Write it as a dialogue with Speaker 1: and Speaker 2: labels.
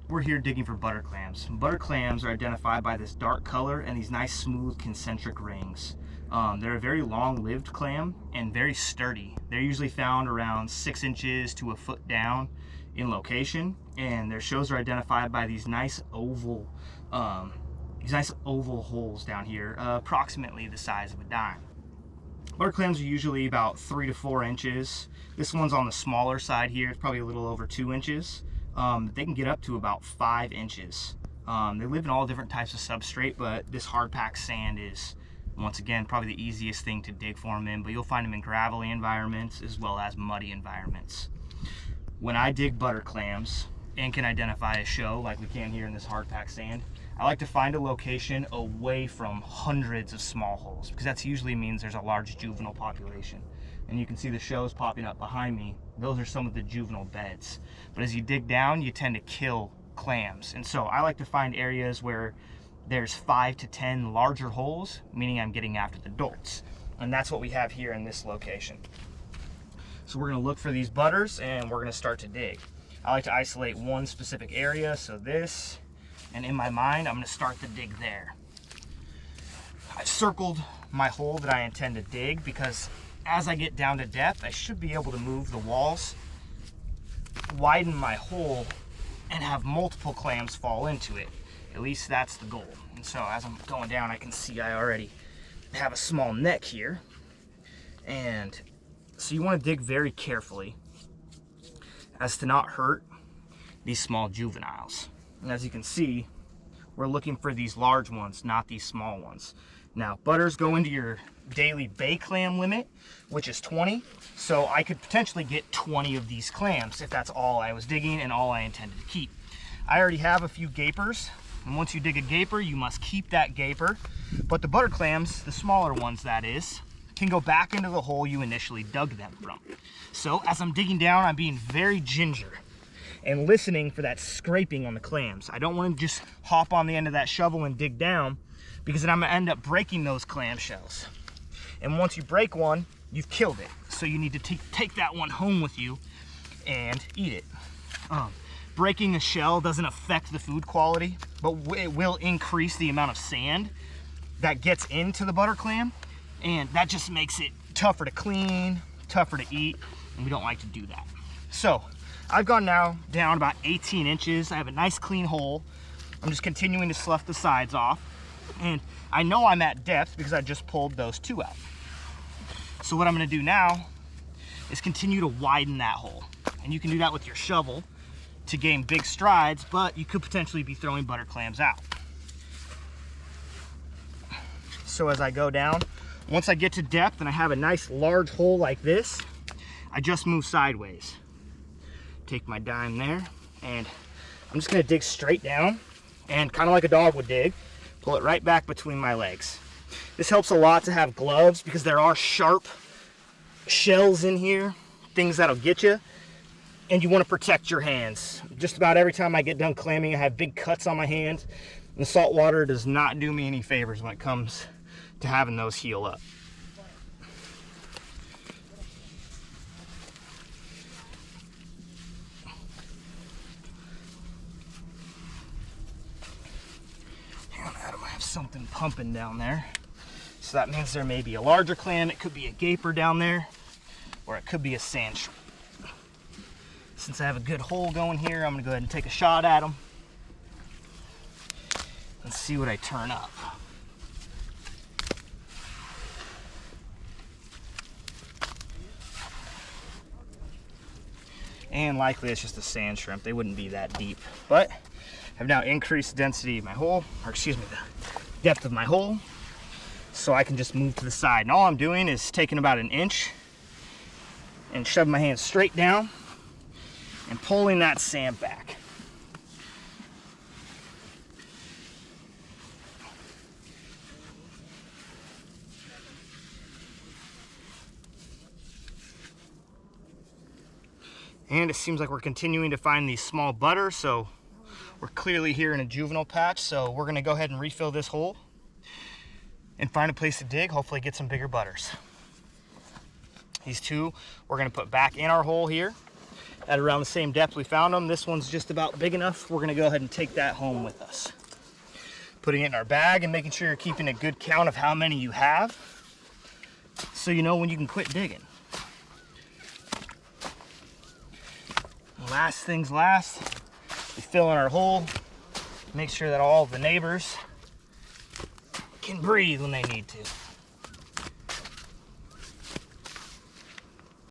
Speaker 1: We're here digging for butter clams. Butter clams are identified by this dark color and these nice smooth concentric rings. They're a very long-lived clam and very sturdy. They're usually found around 6 inches to a foot down in location, and their shows are identified by these nice oval holes down here, approximately the size of a dime. Butter clams are usually about 3 to 4 inches. This one's on the smaller side here. It's probably a little over 2 inches. They can get up to about 5 inches. They live in all different types of substrate, but this hard packed sand is, once again, probably the easiest thing to dig for them in, but you'll find them in gravelly environments as well as muddy environments. When I dig butter clams and can identify a show like we can here in this hard packed sand, I like to find a location away from hundreds of small holes, because that usually means there's a large juvenile population. And you can see the shows popping up behind me. Those are some of the juvenile beds. But as you dig down, you tend to kill clams. And so I like to find areas where there's 5 to 10 larger holes, meaning I'm getting after the adults. And that's what we have here in this location. So we're gonna look for these butters and we're gonna start to dig. I like to isolate one specific area, so this, and in my mind, I'm gonna start the dig there. I've circled my hole that I intend to dig because as I get down to depth, I should be able to move the walls, widen my hole, and have multiple clams fall into it. At least that's the goal. And so as I'm going down, I can see I already have a small neck here. And so you want to dig very carefully as to not hurt these small juveniles. And as you can see, we're looking for these large ones, not these small ones. Now, butters go into your daily bay clam limit, which is 20. So I could potentially get 20 of these clams if that's all I was digging and all I intended to keep. I already have a few gapers, and once you dig a gaper, you must keep that gaper. But the butter clams, the smaller ones that is, can go back into the hole you initially dug them from. So as I'm digging down, I'm being very ginger and listening for that scraping on the clams. I don't want to just hop on the end of that shovel and dig down, because then I'm gonna end up breaking those clam shells. And once you break one, you've killed it. So you need to take that one home with you and eat it. Breaking a shell doesn't affect the food quality, but it will increase the amount of sand that gets into the butter clam, and that just makes it tougher to clean, tougher to eat, and we don't like to do that. So I've gone now down about 18 inches. I have a nice clean hole. I'm just continuing to slough the sides off. And I know I'm at depth because I just pulled those 2 out. So what I'm gonna do now is continue to widen that hole. And you can do that with your shovel to gain big strides, but you could potentially be throwing butter clams out. So as I go down, once I get to depth and I have a nice large hole like this, I just move sideways. Take my dime there, and I'm just gonna dig straight down, and kind of like a dog would dig, pull it right back between my legs. This helps a lot to have gloves because there are sharp shells in here, things that'll get you, and you want to protect your hands. Just about every time I get done clamming, I have big cuts on my hands, and the salt water does not do me any favors when it comes to having those heal up. Adam, I have something pumping down there. So that means there may be a larger clam, it could be a gaper down there, or it could be a sand shrimp. Since I have a good hole going here, I'm gonna go ahead and take a shot at them and see what I turn up. And likely it's just a sand shrimp. They wouldn't be that deep, but I've now increased the density of my hole, or excuse me, the depth of my hole, so I can just move to the side. And all I'm doing is taking about 1 inch and shoving my hand straight down and pulling that sand back. And it seems like we're continuing to find these small butters, so we're clearly here in a juvenile patch, so we're gonna go ahead and refill this hole and find a place to dig, hopefully get some bigger butters. These 2 we're gonna put back in our hole here. at around the same depth we found them. This one's just about big enough. We're gonna go ahead and take that home with us. Putting it in our bag and making sure you're keeping a good count of how many you have, so you know when you can quit digging. Last things last, we fill in our hole, make sure that all the neighbors can breathe when they need to.